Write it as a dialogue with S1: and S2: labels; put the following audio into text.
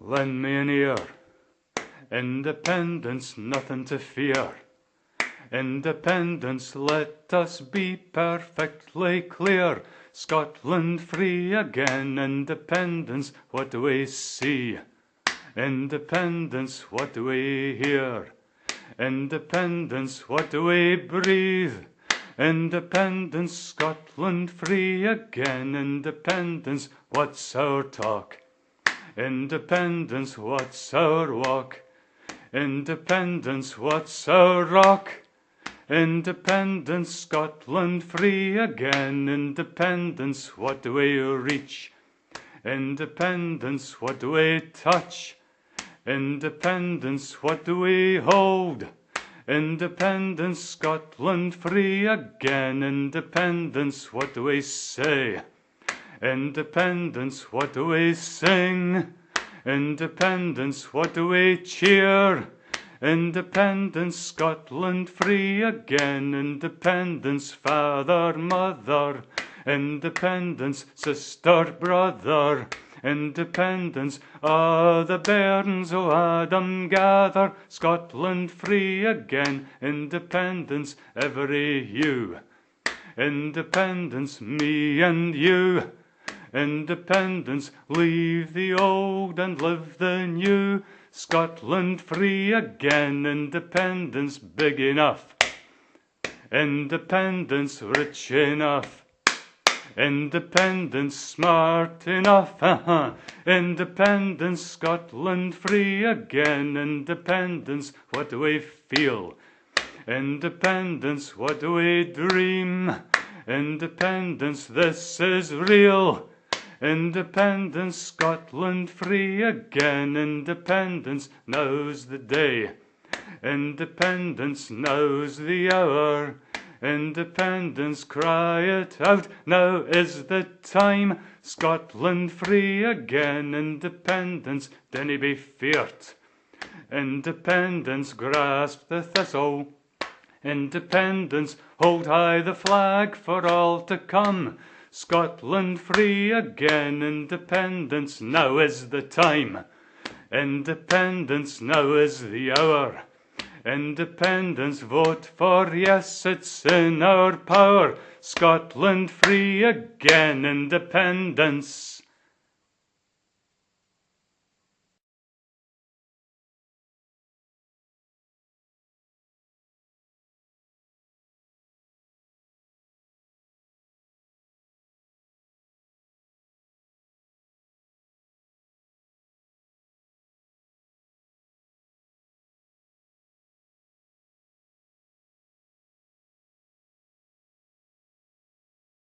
S1: Lend me an ear. Independence, nothing to fear. Independence, let us be perfectly clear. Scotland free again. Independence, what do we see? Independence, what do we hear? Independence, what do we breathe? Independence, Scotland free again. Independence, what's our talk? Independence, what's our walk? Independence, what's our rock? Independence, Scotland free again. Independence, what do we reach? Independence, what do we touch? Independence, what do we hold? Independence, Scotland free again. Independence, what do we say? Independence, what do we sing? Independence, what do we cheer? Independence, Scotland free again. Independence, father, mother. Independence, sister, brother. Independence, the bairns o' Adam gather. Scotland free again. Independence, every you. Independence, me and you. Independence, leave the old and live the new. Scotland free again. Independence, big enough. Independence, rich enough. Independence, smart enough. Independence, Scotland free again. Independence, what do we feel? Independence, what do we dream? Independence, this is real. Independence, Scotland free again. Independence, now's the day. Independence, now's the hour. Independence, cry it out, now is the time. Scotland free again. Independence, dinna be feart. Independence, grasp the thistle. Independence, hold high the flag for all to come. Scotland free again. Independence, now is the time. Independence, now is the hour. Independence, vote for yes, it's in our power. Scotland free again. Independence.